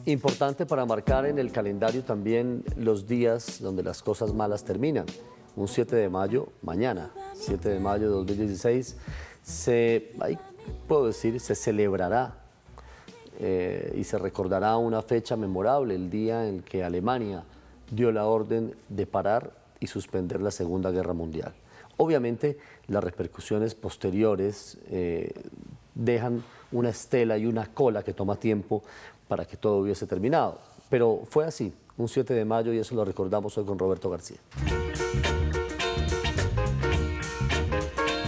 Importante para marcar en el calendario también los días donde las cosas malas terminan. Un 7 de mayo, mañana, 7 de mayo de 2016, ahí puedo decir, se celebrará y se recordará una fecha memorable, el día en que Alemania dio la orden de parar y suspender la Segunda Guerra Mundial. Obviamente, las repercusiones posteriores dejan una estela y una cola que toma tiempo para que todo hubiese terminado. Pero fue así, un 7 de mayo, y eso lo recordamos hoy con Roberto García.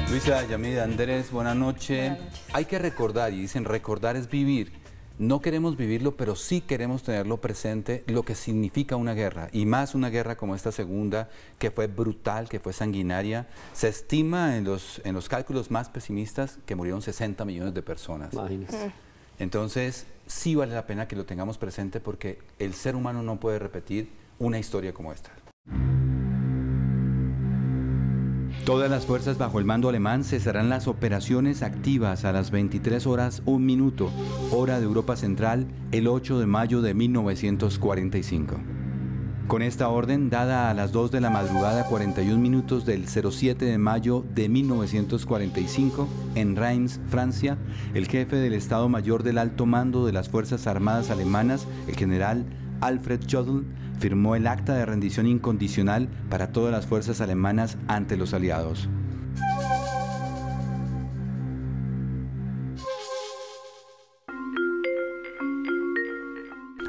Luisa, Yamida, Andrés, buenas noches. Hay que recordar, y dicen recordar es vivir. No queremos vivirlo, pero sí queremos tenerlo presente, lo que significa una guerra, y más una guerra como esta segunda, que fue brutal, que fue sanguinaria. Se estima en los cálculos más pesimistas que murieron 60 millones de personas. Imagínense. Entonces, sí vale la pena que lo tengamos presente porque el ser humano no puede repetir una historia como esta. Todas las fuerzas bajo el mando alemán cesarán las operaciones activas a las 23 horas 1 minuto, hora de Europa Central, el 8 de mayo de 1945. Con esta orden, dada a las 2 de la madrugada 41 minutos del 07 de mayo de 1945, en Reims, Francia, el jefe del Estado Mayor del Alto Mando de las Fuerzas Armadas Alemanas, el general Alfred Jodl, firmó el acta de rendición incondicional para todas las fuerzas alemanas ante los aliados.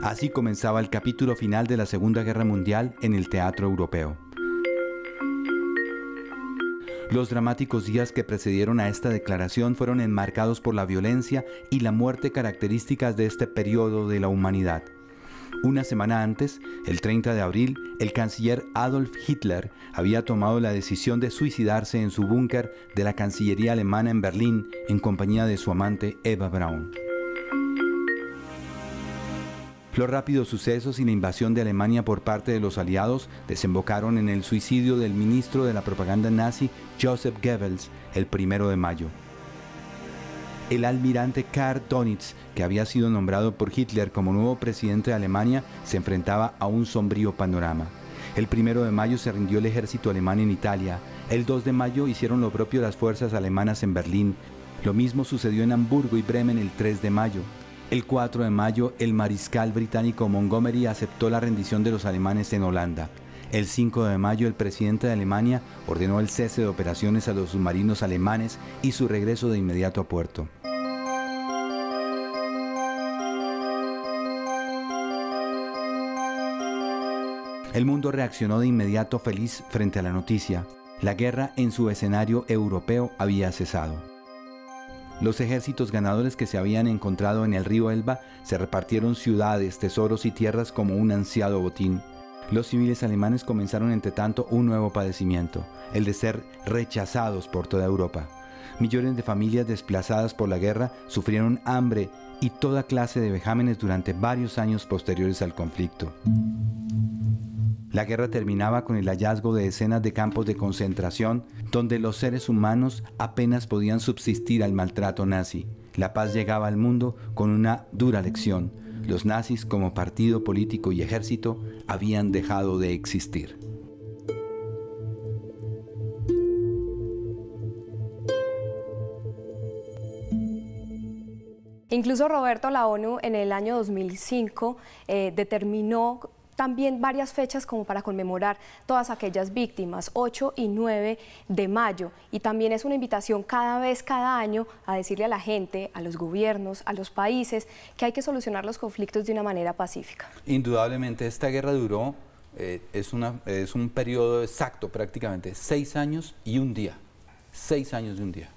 Así comenzaba el capítulo final de la Segunda Guerra Mundial en el teatro europeo. Los dramáticos días que precedieron a esta declaración fueron enmarcados por la violencia y la muerte características de este periodo de la humanidad. Una semana antes, el 30 de abril, el canciller Adolf Hitler había tomado la decisión de suicidarse en su búnker de la Cancillería alemana en Berlín en compañía de su amante Eva Braun. Los rápidos sucesos y la invasión de Alemania por parte de los aliados desembocaron en el suicidio del ministro de la propaganda nazi Joseph Goebbels el 1 de mayo. El almirante Karl Dönitz, que había sido nombrado por Hitler como nuevo presidente de Alemania, se enfrentaba a un sombrío panorama. El 1 de mayo se rindió el ejército alemán en Italia. El 2 de mayo hicieron lo propio las fuerzas alemanas en Berlín. Lo mismo sucedió en Hamburgo y Bremen el 3 de mayo. El 4 de mayo, el mariscal británico Montgomery aceptó la rendición de los alemanes en Holanda. El 5 de mayo, el presidente de Alemania ordenó el cese de operaciones a los submarinos alemanes y su regreso de inmediato a puerto. El mundo reaccionó de inmediato feliz frente a la noticia. La guerra en su escenario europeo había cesado. Los ejércitos ganadores que se habían encontrado en el río Elba se repartieron ciudades, tesoros y tierras como un ansiado botín. Los civiles alemanes comenzaron entre tanto un nuevo padecimiento, el de ser rechazados por toda Europa. Millones de familias desplazadas por la guerra sufrieron hambre y toda clase de vejámenes durante varios años posteriores al conflicto. La guerra terminaba con el hallazgo de decenas de campos de concentración donde los seres humanos apenas podían subsistir al maltrato nazi. La paz llegaba al mundo con una dura lección. Los nazis, como partido político y ejército, habían dejado de existir. Incluso, Roberto, la ONU en el año 2005 determinó también varias fechas como para conmemorar todas aquellas víctimas, 8 y 9 de mayo, y también es una invitación cada año, a decirle a la gente, a los gobiernos, a los países, que hay que solucionar los conflictos de una manera pacífica. Indudablemente esta guerra duró, es un periodo exacto prácticamente, 6 años y un día, 6 años y un día.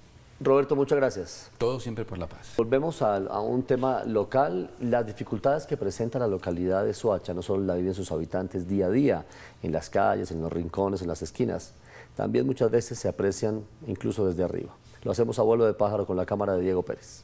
Roberto, muchas gracias. Todo siempre por la paz. Volvemos a un tema local, las dificultades que presenta la localidad de Soacha, no solo la viven sus habitantes día a día, en las calles, en los rincones, en las esquinas, también muchas veces se aprecian incluso desde arriba. Lo hacemos a vuelo de pájaro con la cámara de Diego Pérez.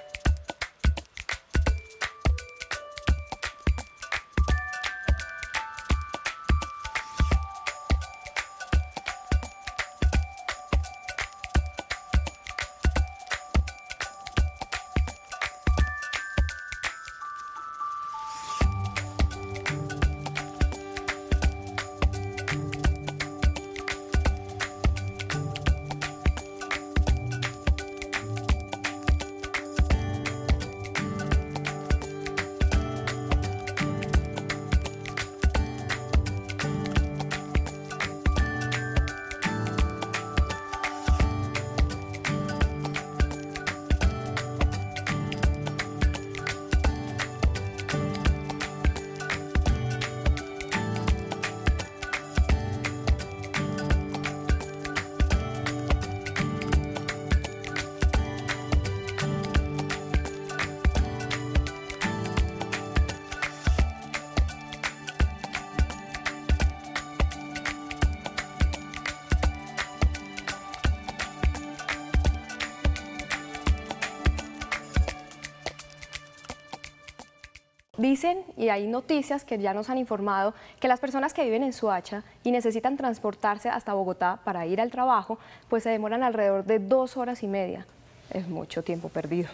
Dicen, y hay noticias que ya nos han informado, que las personas que viven en Soacha y necesitan transportarse hasta Bogotá para ir al trabajo, pues se demoran alrededor de 2 horas y media. Es mucho tiempo perdido.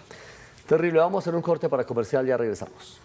Terrible, vamos a hacer un corte para comercial, ya regresamos.